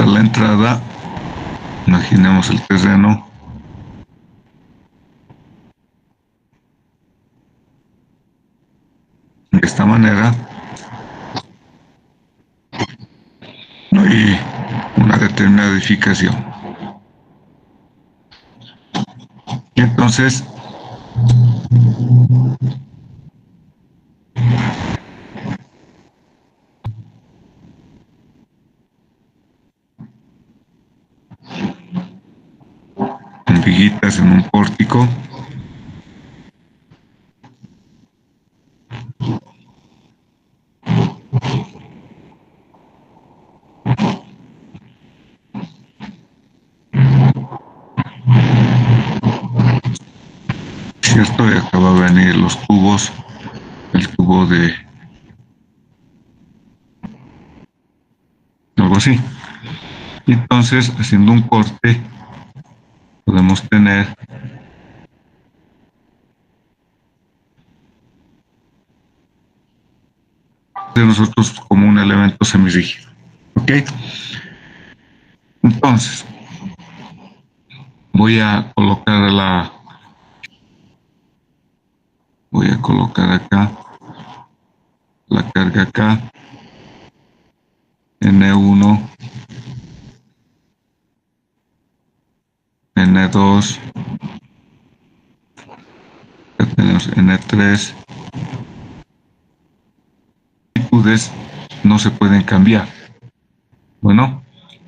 está la entrada. Imaginemos el terreno. De esta manera. Y una determinada edificación. Y entonces en viguitas en un pórtico. Cierto, y acá va a venir los tubos, el tubo de algo así. Y entonces, haciendo un corte, podemos tener de nosotros como un elemento semirrígido. ¿Ok? Entonces, voy a colocar acá la carga acá, N1, N2, ya tenemos N3. Las no se pueden cambiar. Bueno,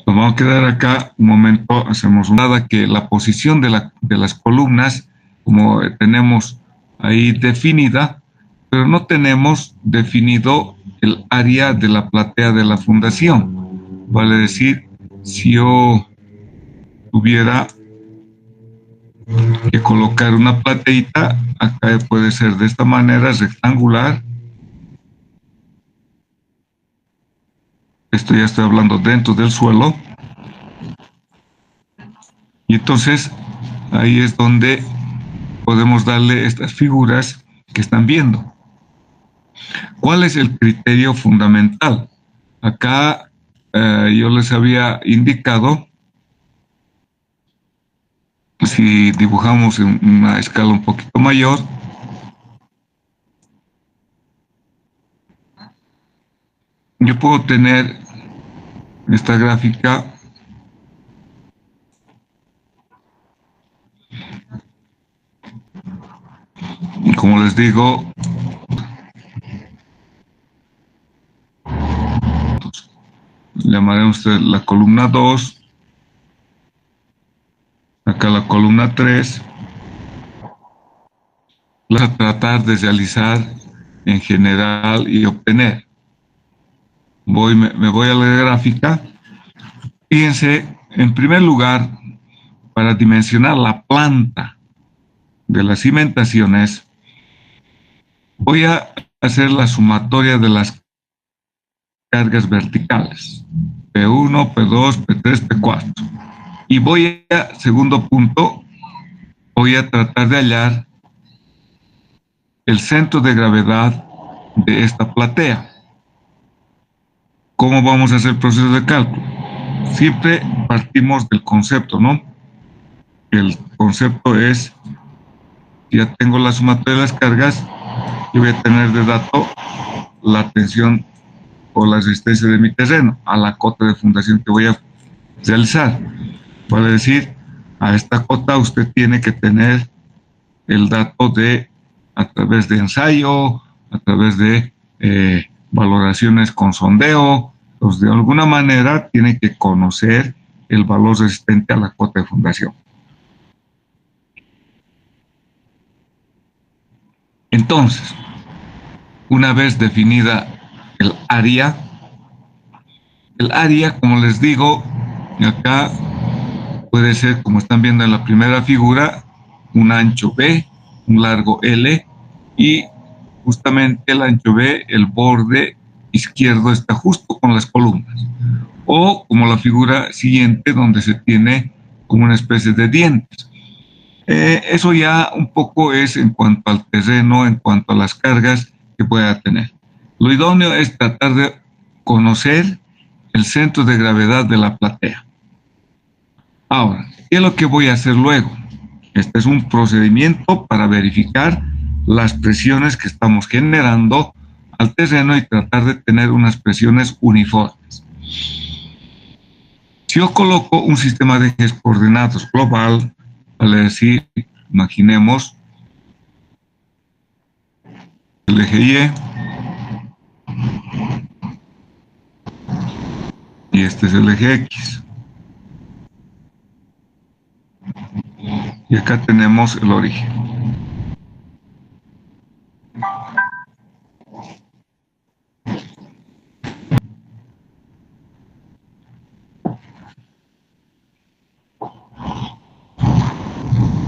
nos vamos a quedar acá un momento, hacemos nada que la posición de las columnas, como tenemos ahí definida, pero no tenemos definido el área de la platea de la fundación. Vale decir, si yo tuviera que colocar una plateita, acá puede ser de esta manera, rectangular. Esto ya estoy hablando dentro del suelo. Y entonces ahí es donde podemos darle estas figuras que están viendo. ¿Cuál es el criterio fundamental? Acá yo les había indicado, si dibujamos en una escala un poquito mayor, yo puedo tener esta gráfica y, como les digo, llamaremos la columna 2, acá la columna 3. Vamos a tratar de realizar en general y obtener. Me voy a la gráfica. Fíjense, en primer lugar, para dimensionar la planta de las cimentaciones, voy a hacer la sumatoria de las cargas verticales, P1, P2, P3, P4. Y segundo punto, voy a tratar de hallar el centro de gravedad de esta platea. ¿Cómo vamos a hacer el proceso de cálculo? Siempre partimos del concepto, ¿no? El concepto es, ya tengo la sumatoria de las cargas, y voy a tener de dato la tensión o la resistencia de mi terreno a la cota de fundación que voy a realizar. Vale decir, a esta cota usted tiene que tener el dato a través de ensayo, a través de valoraciones con sondeo. Pues de alguna manera tiene que conocer el valor resistente a la cota de fundación. Entonces, una vez definida el área, como les digo, acá puede ser, como están viendo en la primera figura, un ancho B, un largo L, y justamente el ancho B, el borde izquierdo está justo con las columnas. O como la figura siguiente, donde se tiene como una especie de dientes. Eso ya un poco es en cuanto al terreno, en cuanto a las cargas que pueda tener. Lo idóneo es tratar de conocer el centro de gravedad de la platea. Ahora, ¿qué es lo que voy a hacer luego? Este es un procedimiento para verificar las presiones que estamos generando al terreno y tratar de tener unas presiones uniformes. Si yo coloco un sistema de ejes coordenados global, vale decir, imaginemos el eje Y este es el eje X. Y acá tenemos el origen.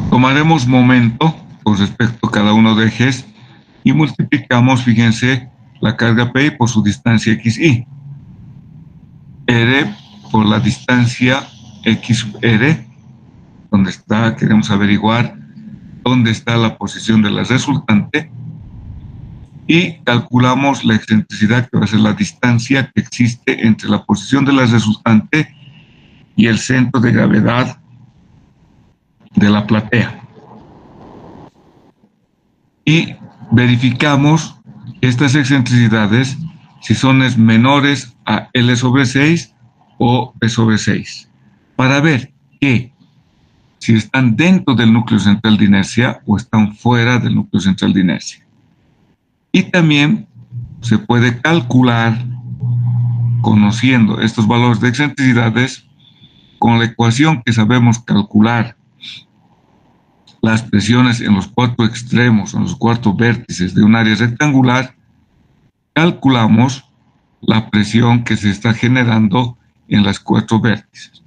Tomaremos momento con respecto a cada uno de ejes y multiplicamos, fíjense, la carga P por su distancia XY. R por la distancia X sub R, donde está, queremos averiguar dónde está la posición de la resultante, y calculamos la excentricidad, que va a ser la distancia que existe entre la posición de la resultante y el centro de gravedad de la platea. Y verificamos estas excentricidades si son menores a L sobre 6 o P sobre 6, para ver que si están dentro del núcleo central de inercia o están fuera del núcleo central de inercia. Y también se puede calcular, conociendo estos valores de excentricidades, con la ecuación que sabemos calcular las presiones en los 4 extremos, en los 4 vértices de un área rectangular, calculamos la presión que se está generando en las 4 vértices.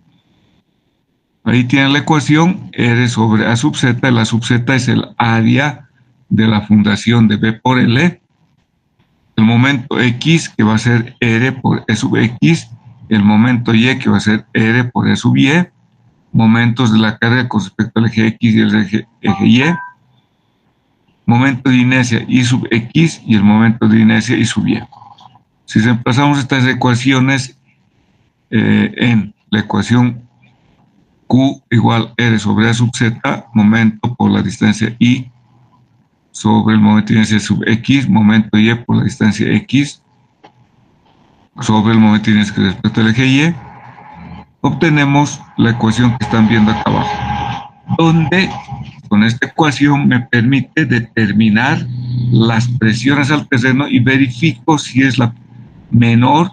Ahí tienen la ecuación R sobre A sub Z. La sub Z es el área de la fundación de B por L. El momento X, que va a ser R por E sub X. El momento Y, que va a ser R por E sub Y. Momentos de la carga con respecto al eje X y el eje Y. Momento de inercia Y sub X y el momento de inercia Y sub Y. Si reemplazamos estas ecuaciones en la ecuación Q igual R sobre A sub Z, momento por la distancia Y sobre el momento de inercia sub X, momento Y por la distancia X sobre el momento de inercia respecto al eje Y, obtenemos la ecuación que están viendo acá abajo, donde con esta ecuación me permite determinar las presiones al terreno y verifico si es la menor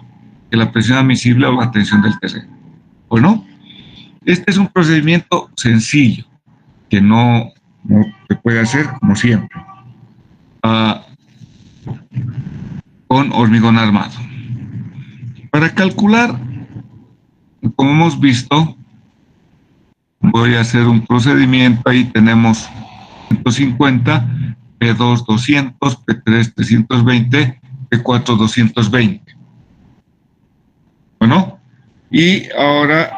que la presión admisible o la tensión del terreno. Bueno, este es un procedimiento sencillo que no se puede hacer como siempre con hormigón armado. Para calcular, como hemos visto, voy a hacer un procedimiento. Ahí tenemos 150, P2 200, P3 320, P4 220. Bueno, y ahora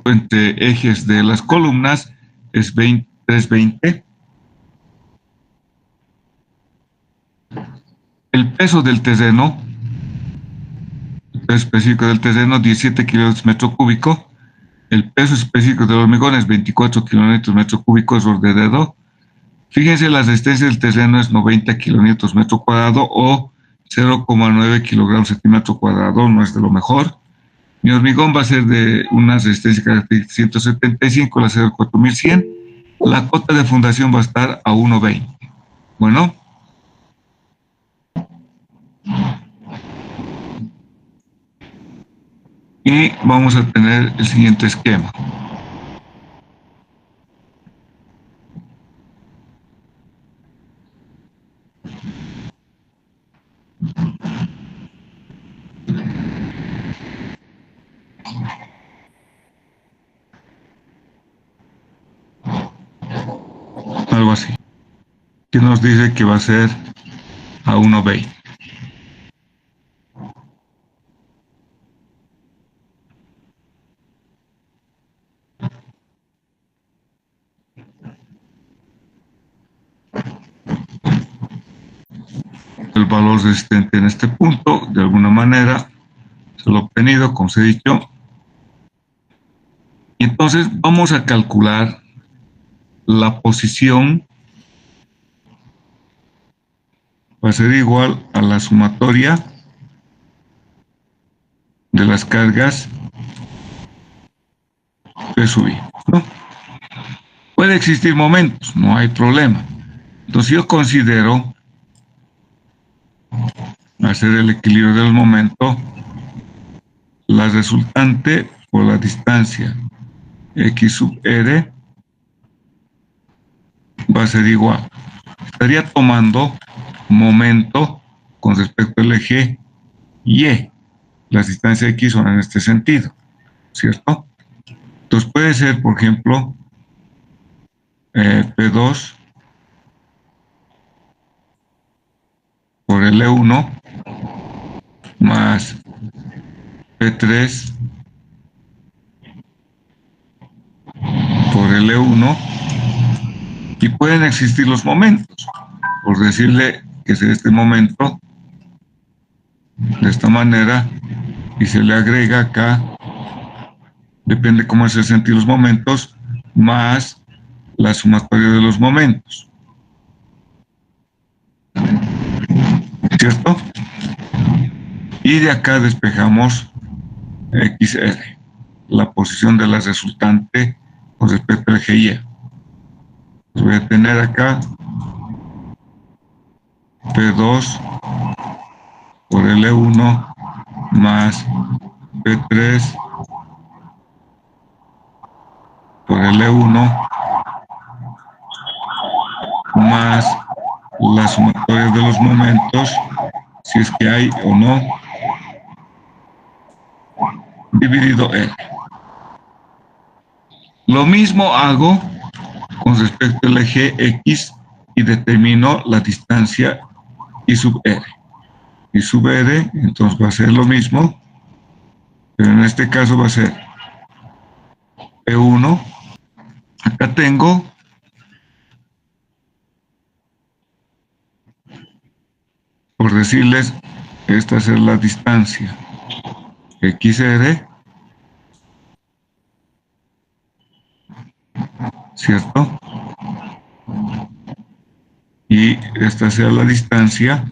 entre ejes de las columnas es 320. El peso del terreno, el peso específico del terreno, 17 kilómetros metro cúbico. El peso específico del hormigón es 24 kilómetros metro cúbico, error de dedo. Fíjense, la resistencia del terreno es 90 kilonewtons metro cuadrado o 0,9 kilogramos centímetro cuadrado, no es de lo mejor. Mi hormigón va a ser de una resistencia característica 175, la acero 4100. La cota de fundación va a estar a 1,20. Bueno. Y vamos a tener el siguiente esquema. Algo así. Que nos dice que va a ser a 1,20. el valor resistente en este punto, de alguna manera, se lo he obtenido, como se ha dicho. Y entonces vamos a calcular la posición, va a ser igual a la sumatoria de las cargas P sub I, ¿no? Puede existir momentos, no hay problema. Entonces yo considero hacer el equilibrio del momento, la resultante por la distancia X sub R va a ser igual. Estaría tomando momento con respecto al eje Y. Las distancias X son en este sentido, ¿cierto? Entonces puede ser, por ejemplo, P2 por L1 más P3 por L1, y pueden existir los momentos, por decirle que sea este momento de esta manera, y se le agrega acá, depende cómo se sentir los momentos, más la sumatoria de los momentos, ¿cierto? Y de acá despejamos XR, la posición de la resultante con respecto al eje Y. Voy a tener acá P2 por L1 más P3 por L1 más la sumatoria de los momentos, si es que hay o no, dividido R. Lo mismo hago con respecto al eje X y determino la distancia I sub R. I sub R, entonces va a ser lo mismo, pero en este caso va a ser P1. Acá tengo por decirles, esta es la distancia XR, ¿cierto? Y esta sea la distancia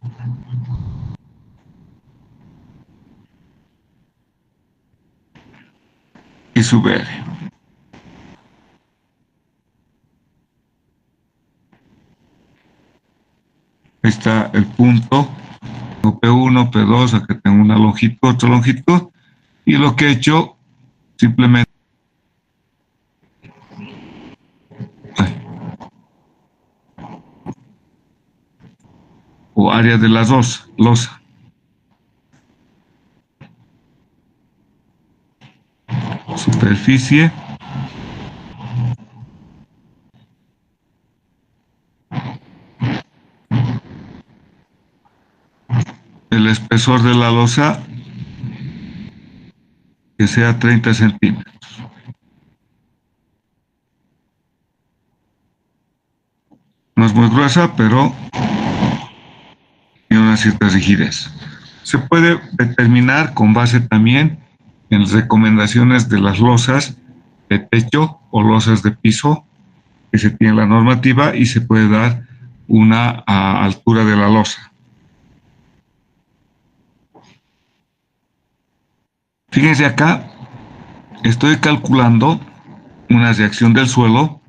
I sub R. Ahí está el punto, P1, P2, acá tengo una longitud, otra longitud, y lo que he hecho simplemente o área de la losa. Superficie el espesor de la losa que sea 30 centímetros. No es muy gruesa, pero tiene una cierta rigidez. Se puede determinar con base también en las recomendaciones de las losas de techo o losas de piso que se tiene en la normativa, y se puede dar una altura de la losa. Fíjense acá, estoy calculando una reacción del suelo,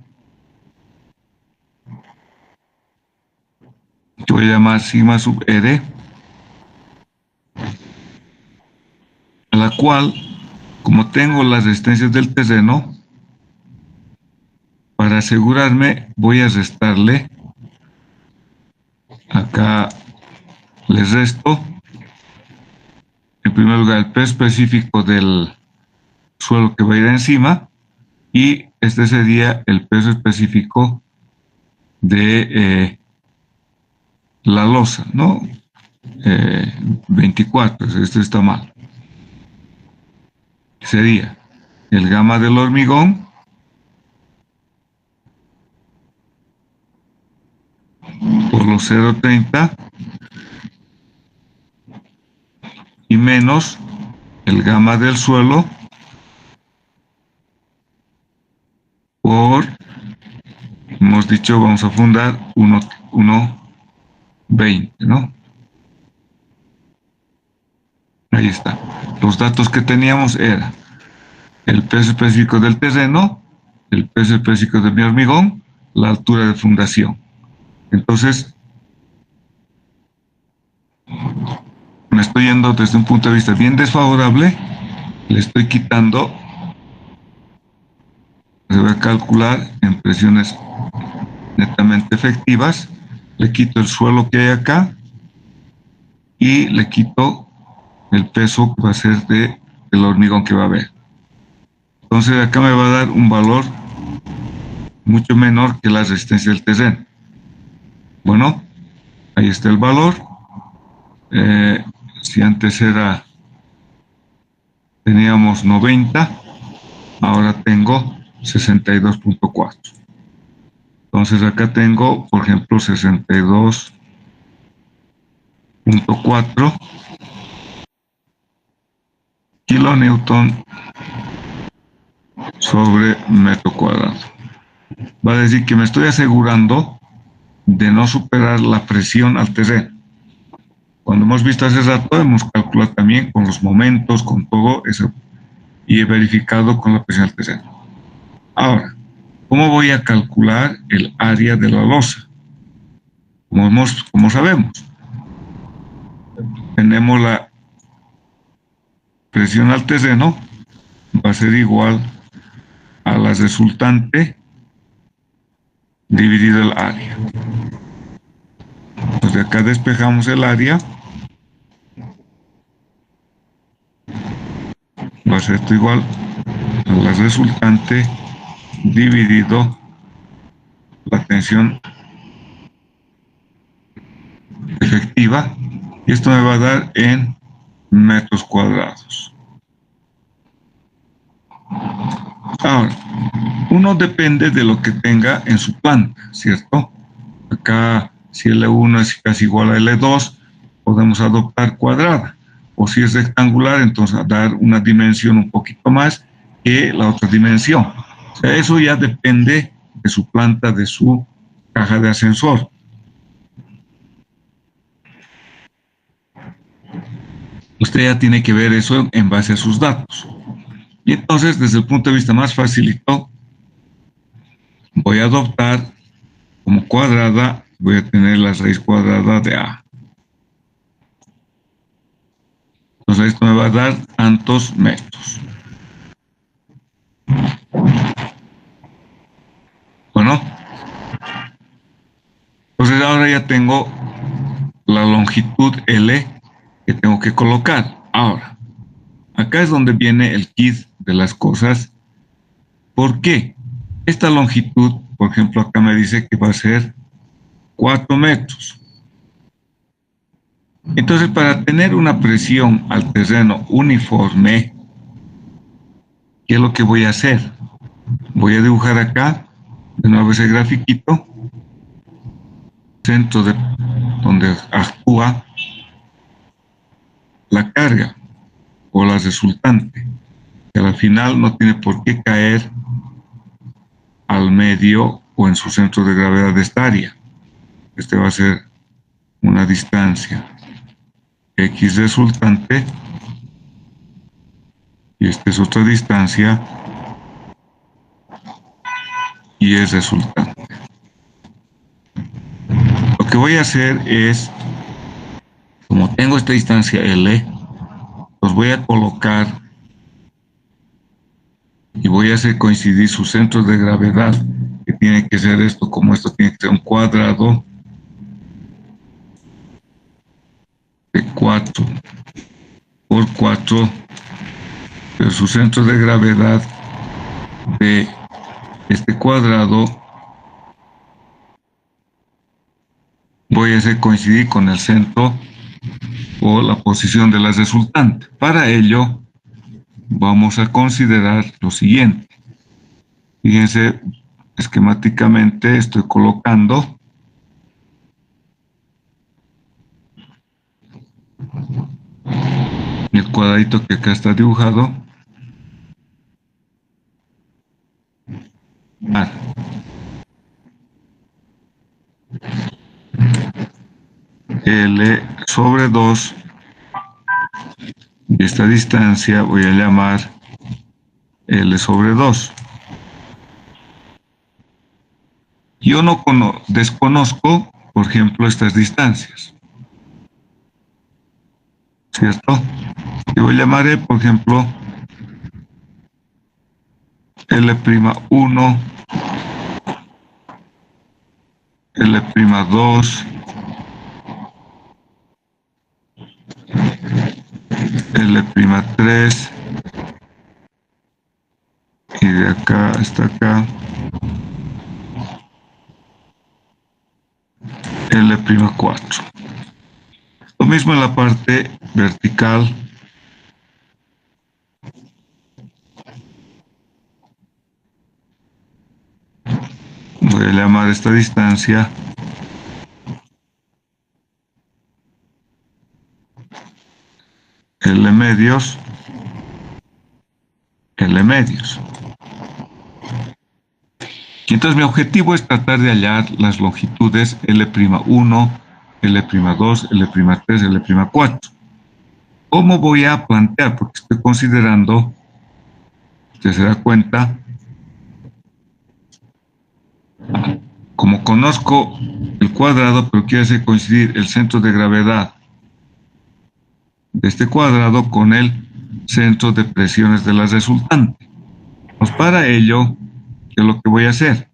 que voy a llamar sigma sub R, a la cual, como tengo las resistencias del terreno, para asegurarme voy a restarle, acá les resto, en primer lugar el peso específico del suelo que va a ir encima, y este sería el peso específico de la losa, ¿no? 24, esto está mal. Sería el gamma del hormigón por los 0,30 y menos el gamma del suelo por, hemos dicho, vamos a fundar 1,20, ¿no? Ahí está. Los datos que teníamos eran el peso específico del terreno, el peso específico de mi hormigón, la altura de fundación. Entonces, me estoy yendo desde un punto de vista bien desfavorable, le estoy quitando, se va a calcular en presiones netamente efectivas, le quito el suelo que hay acá y le quito el peso que va a ser del hormigón que va a haber. Entonces acá me va a dar un valor mucho menor que la resistencia del terreno. Bueno, ahí está el valor. Si antes teníamos 90, ahora tengo 62.4. Entonces acá tengo, por ejemplo, 62.4 kilonewton sobre metro cuadrado. Va a decir que me estoy asegurando de no superar la presión al terreno. Cuando hemos visto hace rato, hemos calculado también con los momentos, con todo eso, y he verificado con la presión al terreno. Ahora, ¿cómo voy a calcular el área de la losa? Como sabemos, tenemos la presión al terreno, va a ser igual a la resultante dividido el área. Entonces de acá despejamos el área. Va a ser esto igual a la resultante dividido la tensión efectiva. Y esto me va a dar en metros cuadrados. Ahora, uno depende de lo que tenga en su planta, ¿cierto? Acá, si L1 es casi igual a L2, podemos adoptar cuadrada. O si es rectangular, entonces dar una dimensión un poquito más que la otra dimensión. O sea, eso ya depende de su planta, de su caja de ascensor. Usted ya tiene que ver eso en base a sus datos. Y entonces, desde el punto de vista más facilito, voy a adoptar como cuadrada, voy a tener la raíz cuadrada de A. Entonces esto me va a dar tantos metros. Bueno, entonces ahora ya tengo la longitud L que tengo que colocar. Ahora, acá es donde viene el kit de las cosas. ¿Por qué? Esta longitud, por ejemplo, acá me dice que va a ser 4 metros. Entonces, para tener una presión al terreno uniforme, ¿qué es lo que voy a hacer? Voy a dibujar acá, de nuevo ese grafiquito, centro de donde actúa la carga o la resultante, que al final no tiene por qué caer al medio o en su centro de gravedad de esta área. Este va a ser una distancia X resultante y esta es otra distancia y es resultante. Lo que voy a hacer es, como tengo esta distancia L, los voy a colocar y voy a hacer coincidir sus centros de gravedad, que tiene que ser esto, como esto tiene que ser un cuadrado de 4 por 4 de su centro de gravedad de este cuadrado. Voy a hacer coincidir con el centro o la posición de la resultante. Para ello, vamos a considerar lo siguiente. Fíjense, esquemáticamente estoy colocando Y el cuadradito que acá está dibujado, L sobre 2, y esta distancia voy a llamar L sobre 2. Yo no desconozco, por ejemplo, estas distancias, ¿cierto? Yo llamaré, por ejemplo, L'1, L'2, L'3, y de acá hasta acá, L'4. Lo mismo en la parte vertical. Voy a llamar esta distancia L medios, L medios. Y entonces mi objetivo es tratar de hallar las longitudes L'1, L'2, L'3, L'4. ¿Cómo voy a plantear? Porque estoy considerando, usted se da cuenta, como conozco el cuadrado, pero quiero hacer coincidir el centro de gravedad de este cuadrado con el centro de presiones de la resultante. Pues para ello, ¿qué es lo que voy a hacer?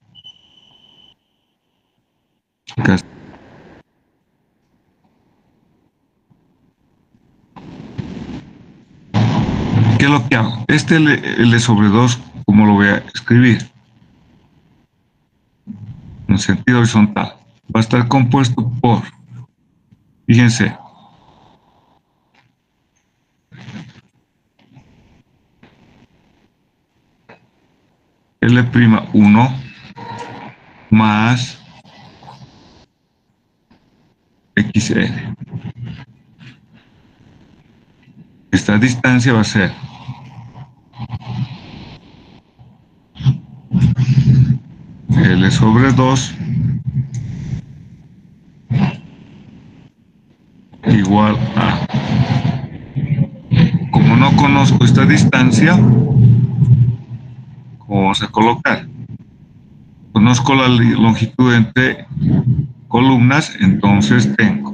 ¿Qué es lo que hago? Este L sobre 2, ¿cómo lo voy a escribir? En sentido horizontal. Va a estar compuesto por, fíjense, L'1 más XL. Esta distancia va a ser L sobre 2 igual a, como no conozco esta distancia, ¿cómo vamos a colocar? Conozco la longitud entre columnas, entonces tengo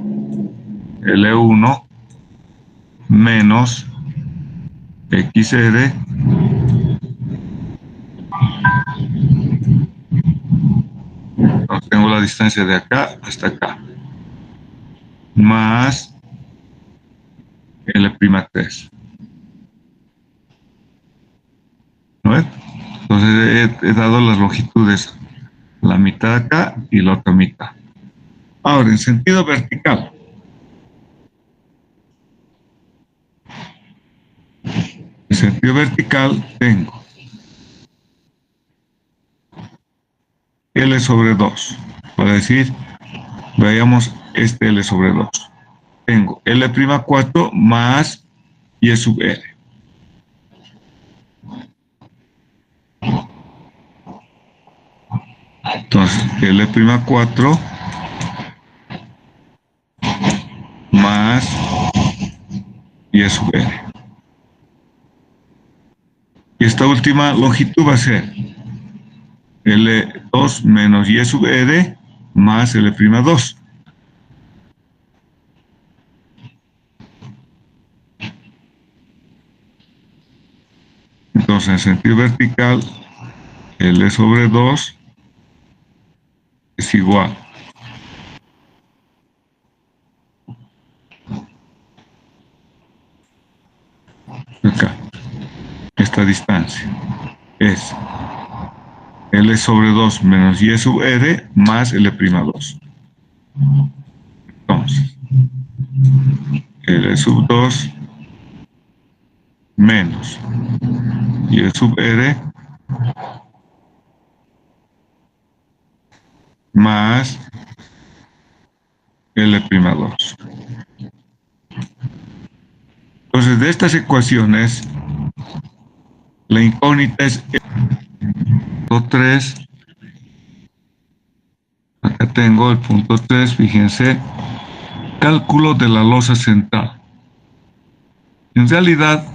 L1 menos XR tengo la distancia de acá hasta acá, más L'3. ¿No ves? Entonces he dado las longitudes, la mitad acá y la otra mitad. Ahora, en sentido vertical. En sentido vertical tengo L sobre 2. Para decir, veamos este L sobre 2. Tengo L'4 más Y sub R. Entonces, L'4 más Y sub R. Y esta última longitud va a ser L2 menos Y sub R más L'2. Entonces, en sentido vertical, L sobre 2 es igual acá. Esta distancia es L sobre 2 menos Y sub R más L'2. Entonces, L sub 2 menos Y sub R más L'2. Entonces, de estas ecuaciones, la incógnita es el punto 3. Acá tengo el punto 3, fíjense, cálculo de la losa central. En realidad,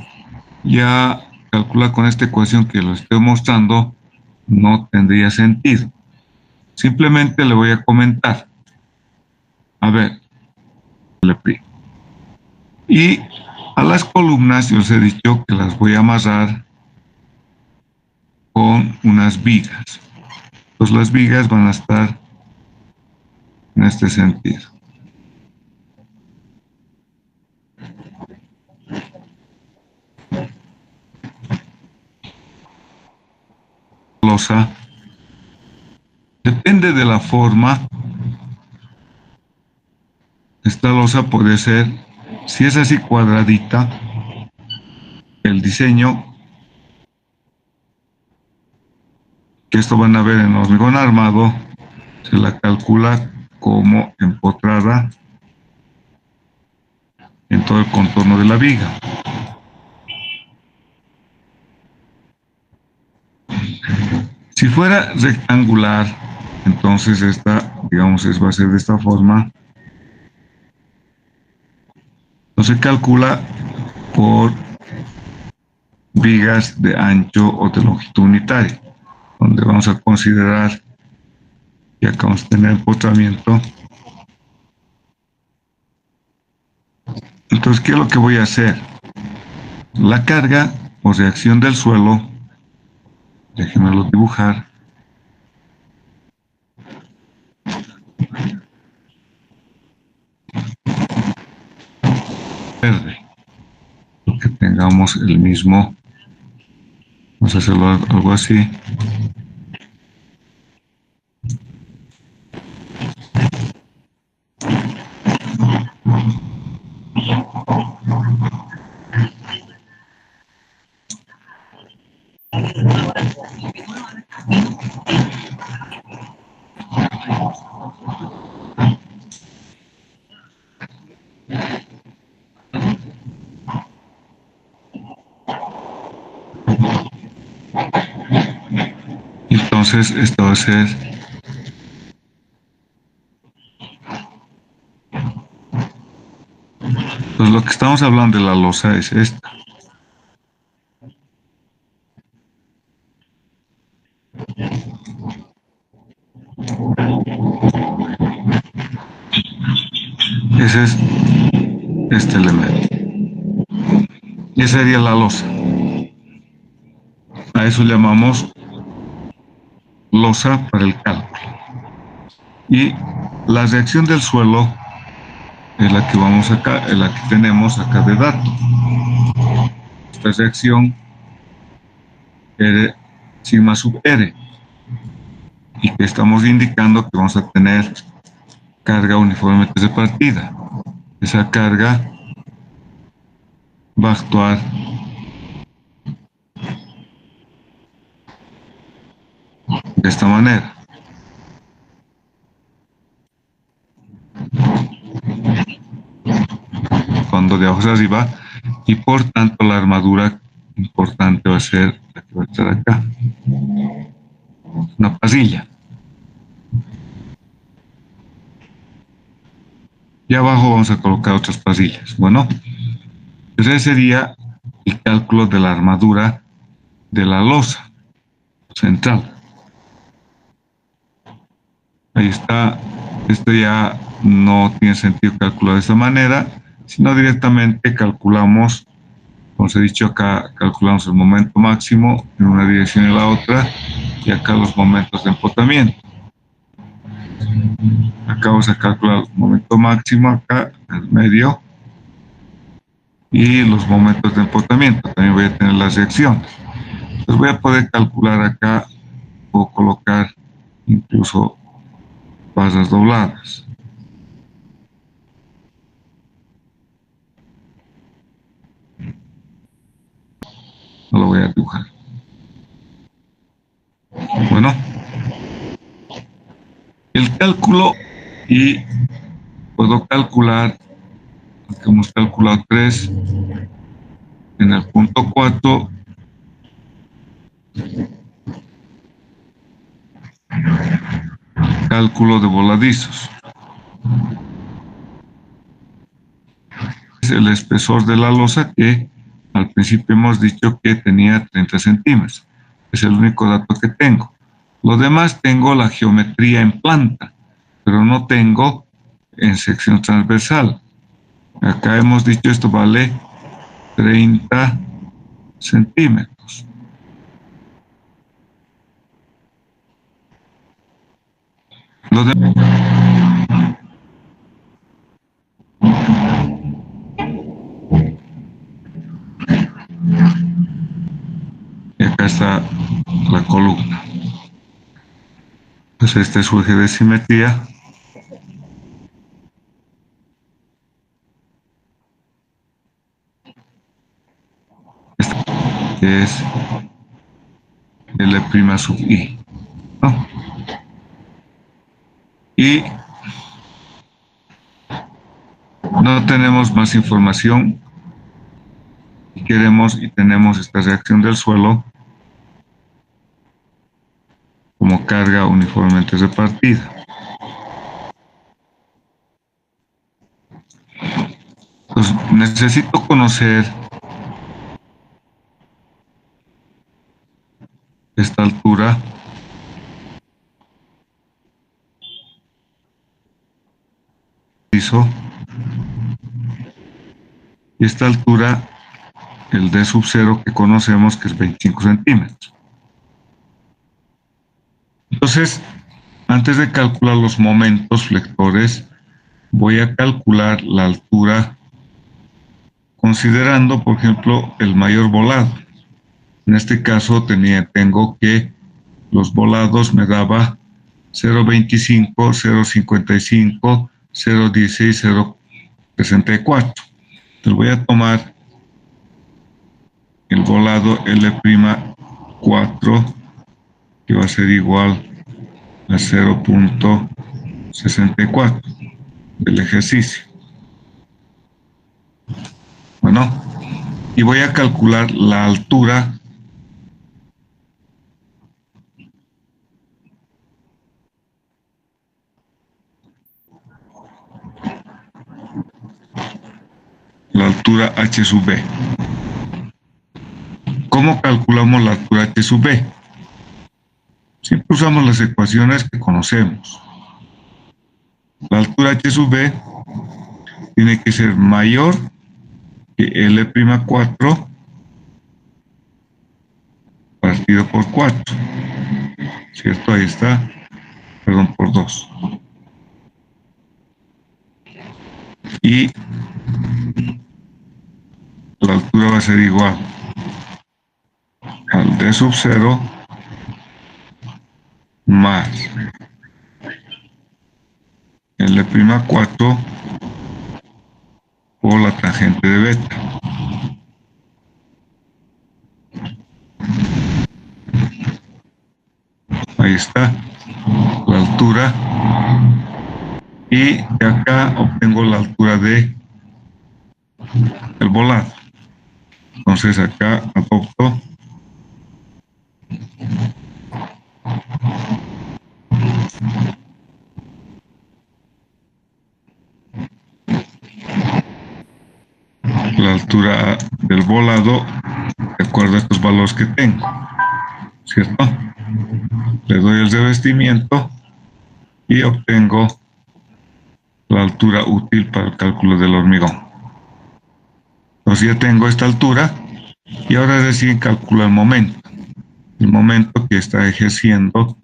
ya calcular con esta ecuación que lo estoy mostrando no tendría sentido. Simplemente le voy a comentar. A ver, y a las columnas yo les he dicho que las voy a amarrar con unas vigas. Entonces las vigas van a estar en este sentido. Losa depende de la forma. Esta losa puede ser, si es así cuadradita, el diseño, que esto van a ver en hormigón armado, se la calcula como empotrada en todo el contorno de la viga. Si fuera rectangular, entonces esta, digamos, va a ser de esta forma. No se calcula por vigas de ancho o de longitud unitaria, donde vamos a considerar que acá vamos a tener empotramiento. Entonces, ¿qué es lo que voy a hacer? La carga o reacción del suelo, déjenmelo dibujar. Verde, que tengamos el mismo, vamos a hacerlo algo así. Entonces esto va a ser entonces lo que estamos hablando de la losa es esta. Ese es este elemento. Y esa sería la losa. A eso llamamos losa para el cálculo. Y la reacción del suelo es la que vamos acá, es la que tenemos acá de dato. Esta reacción R sigma sub R. Y que estamos indicando que vamos a tener carga uniformemente de partida. Esa carga va a actuar de esta manera. Cuando de abajo hacia arriba, y por tanto la armadura importante va a ser la que va a estar acá. Una pasilla. Y abajo vamos a colocar otras pasillas. Bueno, ese sería el cálculo de la armadura de la losa central. Ahí está. Esto ya no tiene sentido calcular de esta manera, sino directamente calculamos, como os he dicho acá, calculamos el momento máximo en una dirección y en la otra, y acá los momentos de empotamiento. Acá vamos a calcular el momento máximo, acá en el medio, y los momentos de empotamiento. También voy a tener las reacciones. Entonces voy a poder calcular acá, o colocar incluso barras dobladas. No lo voy a dibujar. Bueno, el cálculo, y puedo calcular, hemos calculado 3, en el punto 4 cálculo de voladizos. Es el espesor de la losa, que al principio hemos dicho que tenía 30 centímetros. Es el único dato que tengo. Lo demás tengo la geometría en planta, pero no tengo en sección transversal. Acá hemos dicho esto vale 30 centímetros. Lo demás y acá está la columna. Pues este es su eje de simetría. Que es L' sub I, ¿no? Y no tenemos más información. Queremos y tenemos esta reacción del suelo como carga uniformemente repartida. Entonces, necesito conocer esta altura piso y esta altura, el D sub 0 que conocemos, que es 25 centímetros. Entonces, antes de calcular los momentos flectores, voy a calcular la altura considerando, por ejemplo, el mayor volado. En este caso tengo que los volados me daba 0.25, 0.55, 0.16, 0.64. Entonces voy a tomar el volado L'4, que va a ser igual a 0.64 del ejercicio. Bueno, y voy a calcular la altura H sub B. ¿Cómo calculamos la altura H sub B? Siempre usamos las ecuaciones que conocemos. La altura H sub B tiene que ser mayor que L'4 partido por 4. ¿Cierto? Ahí está. Perdón, por 2. Y la altura va a ser igual al D sub 0 más L'4 por la tangente de beta. Ahí está la altura. Y de acá obtengo la altura de el volado. Entonces acá adopto la altura del volado de acuerdo a estos valores que tengo, ¿cierto? Le doy el revestimiento y obtengo la altura útil para el cálculo del hormigón. Entonces ya tengo esta altura y ahora recién calculo el momento que está ejerciendo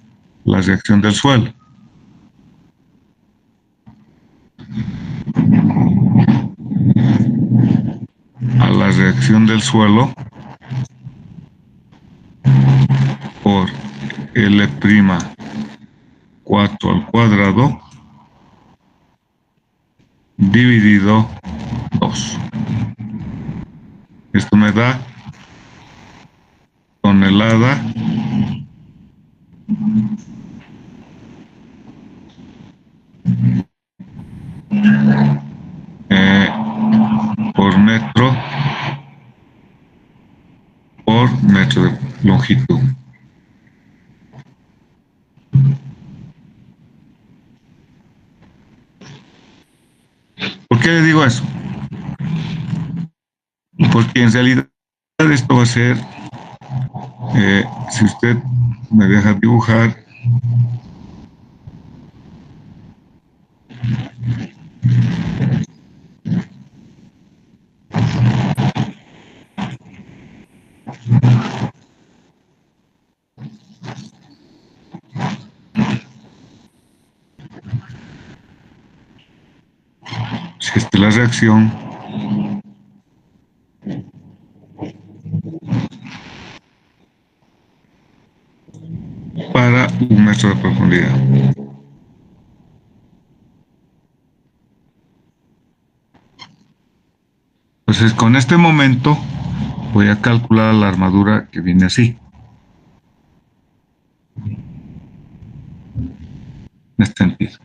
la reacción del suelo. A la reacción del suelo por L'4 al cuadrado dividido 2. Esto me da tonelada por metro metro de longitud. ¿Por qué le digo eso? Porque en realidad esto va a ser, si usted me deja dibujar, si esta es la reacción, para 1 metro de profundidad. Entonces, con este momento voy a calcular la armadura que viene así. En este sentido.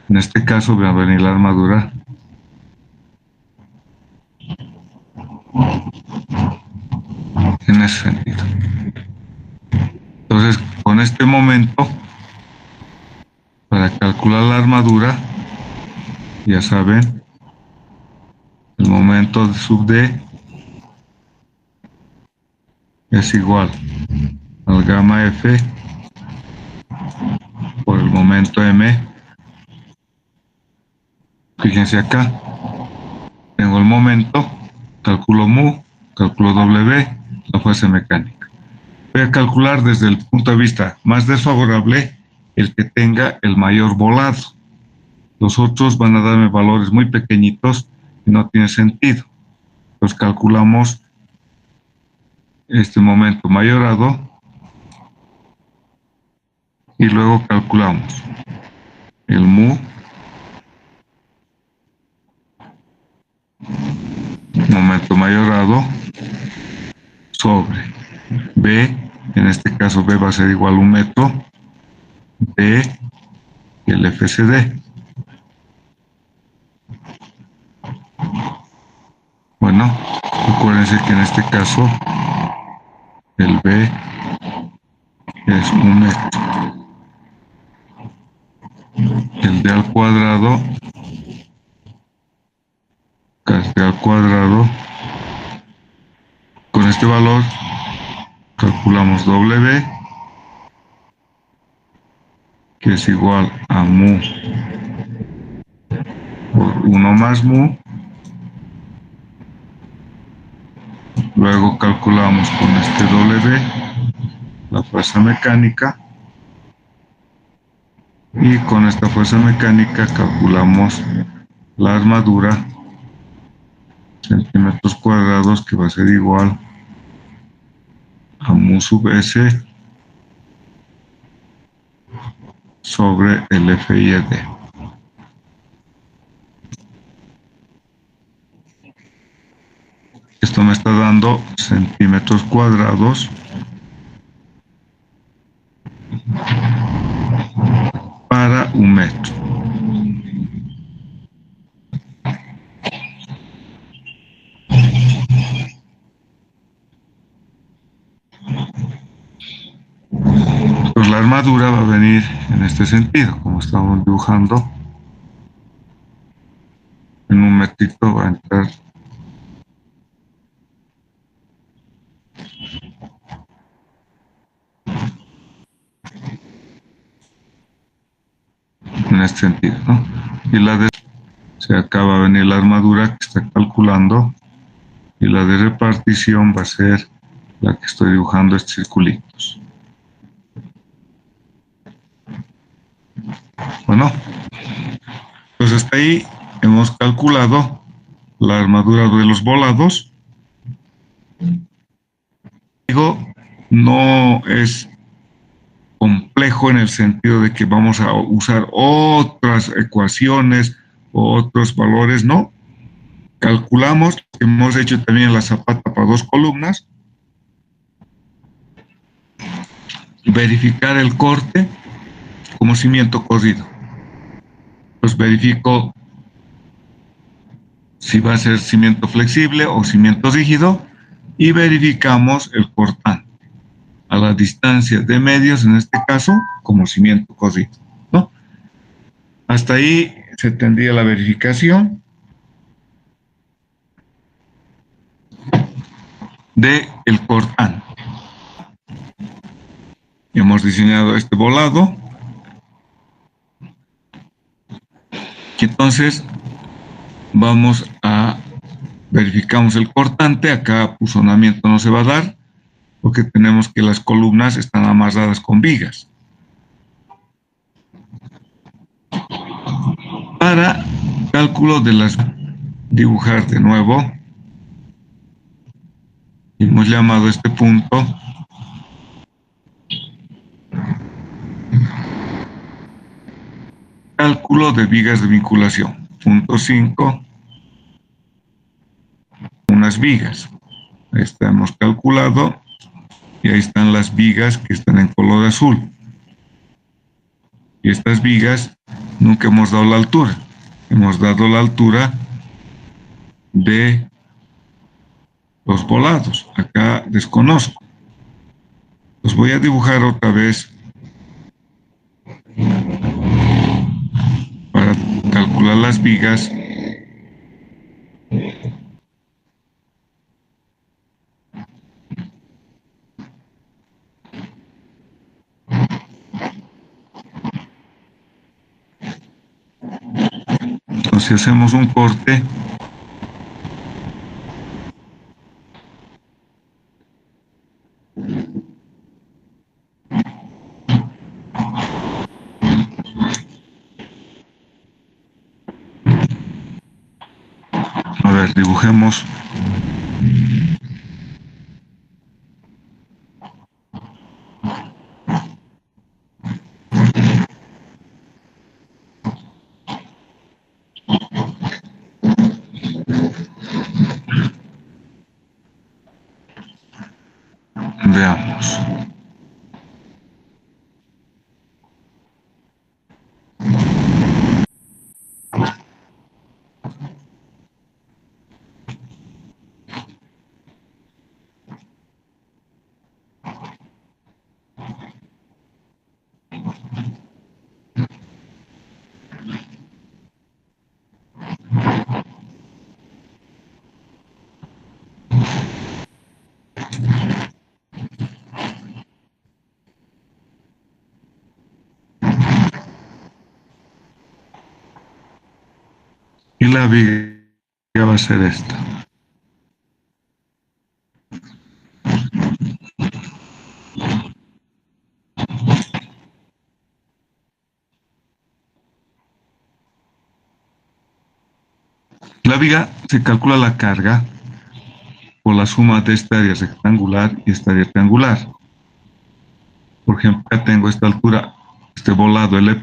En este caso va a venir la armadura en ese sentido. Entonces, con este momento, para calcular la armadura, ya saben, el momento de sub D es igual al gamma F por el momento M. Fíjense acá, tengo el momento, calculo mu, calculo W, la fuerza mecánica. Voy a calcular desde el punto de vista más desfavorable el que tenga el mayor volado. Los otros van a darme valores muy pequeñitos y no tiene sentido. Los calculamos este momento mayorado y luego calculamos el mu, momento mayorado, sobre B, en este caso B va a ser igual a 1 metro, D y el FCD. Bueno, acuérdense que en este caso el B es 1 metro. El D al cuadrado, D al cuadrado, con este valor calculamos W, que es igual a mu por 1 más mu. Luego calculamos con este W la fuerza mecánica y con esta fuerza mecánica calculamos la armadura centímetros cuadrados, que va a ser igual a mu sub S sobre el FID. Esto me está dando centímetros cuadrados para 1 metro. Pues la armadura va a venir en este sentido, como estamos dibujando. En 1 metrito va a entrar en este sentido, ¿no? Y la de se acaba de venir la armadura que está calculando, y la de repartición va a ser la que estoy dibujando, estos circulitos. Bueno, pues hasta ahí hemos calculado la armadura de los volados. Digo, no es complejo en el sentido de que vamos a usar otras ecuaciones o otros valores, no. Calculamos, hemos hecho también la zapata para 2 columnas, verificar el corte como cimiento corrido. Pues verifico si va a ser cimiento flexible o cimiento rígido y verificamos el cortante. a la distancia de medios, en este caso, como cimiento corrido, ¿no? Hasta ahí se tendría la verificación de el cortante. Hemos diseñado este volado. Y entonces vamos a verificamos el cortante. Acá puzonamiento no se va a dar porque tenemos que las columnas están amarradas con vigas. Para cálculo de las dibujar de nuevo, hemos llamado este punto cálculo de vigas de vinculación. Punto 5, unas vigas. Ahí está, hemos calculado y ahí están las vigas que están en color azul. Y estas vigas nunca hemos dado la altura. Hemos dado la altura de los volados. Acá desconozco. Los voy a dibujar otra vez para calcular las vigas. Entonces hacemos un corte. A ver, dibujemos. Veamos. Y la viga va a ser esta. La viga se calcula la carga por la suma de esta área rectangular y esta área triangular. Por ejemplo, acá tengo esta altura, este volado L',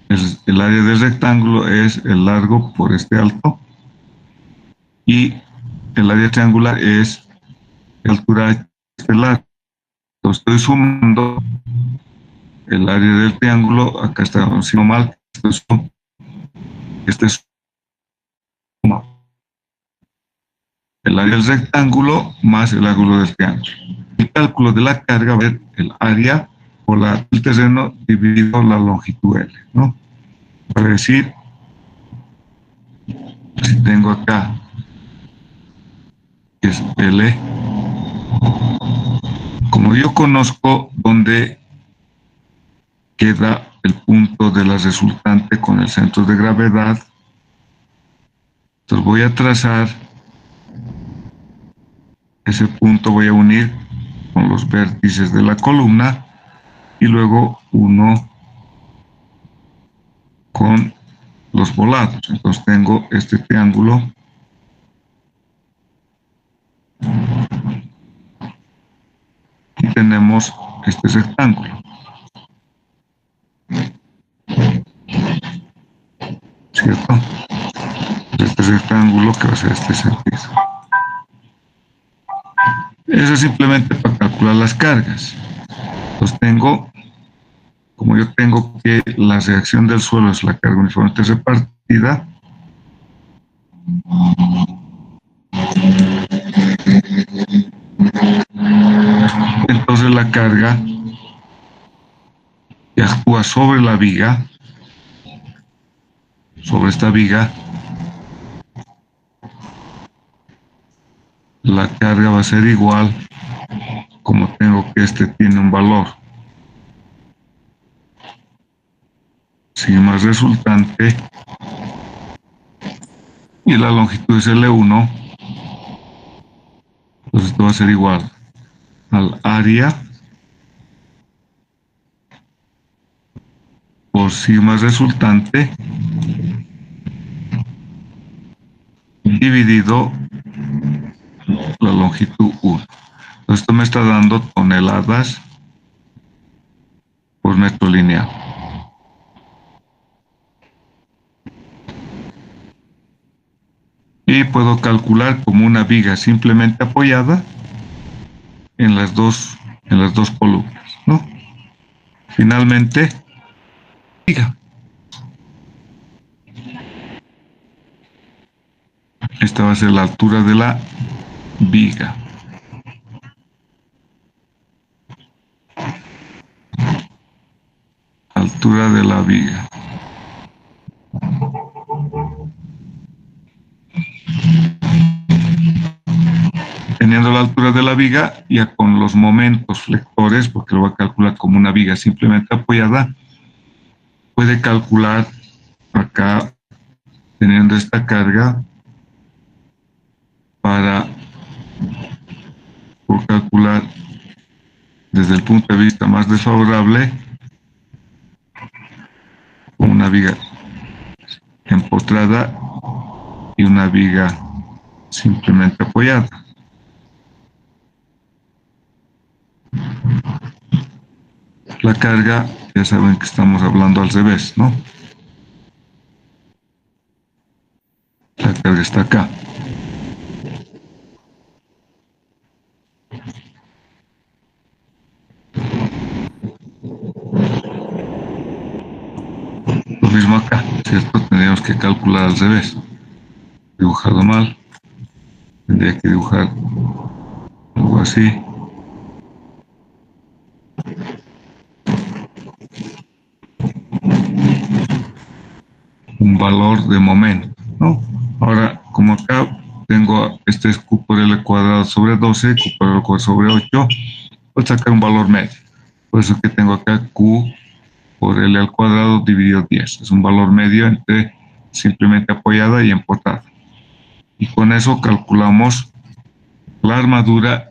el área del rectángulo es el largo por este alto y el área triangular es la altura de este largo. Entonces estoy sumando el área del triángulo, acá está haciendo mal, este es suma. El área del rectángulo más el ángulo del triángulo. El cálculo de la carga va a ver el área por el terreno dividido la longitud L, ¿no? Para decir, si tengo acá, que es L, como yo conozco dónde queda el punto de la resultante con el centro de gravedad, entonces voy a trazar ese punto, voy a unir con los vértices de la columna y luego uno con los volados. Entonces tengo este triángulo y tenemos este rectángulo. ¿Cierto? Este rectángulo que va a ser este sentido. Eso es simplemente para calcular las cargas. Entonces tengo, como yo tengo que la reacción del suelo es la carga uniformemente repartida, entonces la carga que actúa sobre la viga, sobre esta viga, la carga va a ser igual, como tengo que este tiene un valor sigma resultante y la longitud es L1, entonces esto va a ser igual al área por sigma resultante dividido la longitud 1. Entonces esto me está dando toneladas por metro lineal. Y puedo calcular como una viga simplemente apoyada en las dos columnas, ¿no? Finalmente, viga. Esta va a ser la altura de la viga. Altura de la viga. Teniendo la altura de la viga, ya con los momentos flectores, porque lo voy a calcular como una viga simplemente apoyada, puede calcular acá, teniendo esta carga, para calcular desde el punto de vista más desfavorable, una viga empotrada y una viga simplemente apoyada. La carga, ya saben que estamos hablando al revés, ¿no? La carga está acá. Lo mismo acá, ¿cierto? Tendríamos que calcular al revés. Dibujado mal. Tendría que dibujar algo así. Un valor de momento, ¿no? Ahora, como acá tengo este es Q por L cuadrado sobre 12, Q por L cuadrado sobre 8, voy a sacar un valor medio. Por eso que tengo acá Q por L al cuadrado dividido 10. Es un valor medio entre simplemente apoyada y empotrada. Y con eso calculamos la armadura,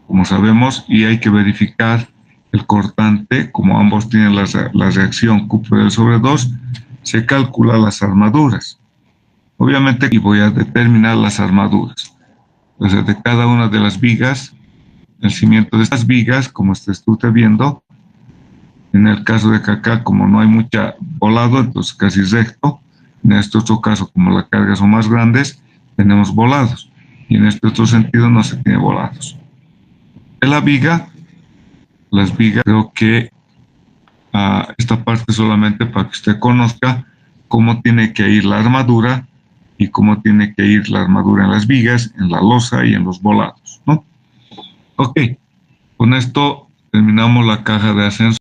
como sabemos, y hay que verificar el cortante, como ambos tienen la reacción Q por L sobre 2, se calcula las armaduras. Obviamente aquí voy a determinar las armaduras. Entonces, de cada una de las vigas, el cimiento de estas vigas, como usted está viendo, en el caso de que acá, como no hay mucha volado, entonces casi recto. En este otro caso, como las cargas son más grandes, tenemos volados. Y en este otro sentido no se tiene volados. De la viga, las vigas, creo que esta parte solamente para que usted conozca cómo tiene que ir la armadura y cómo tiene que ir la armadura en las vigas, en la losa y en los volados, ¿no? Ok, con esto terminamos la caja de ascenso.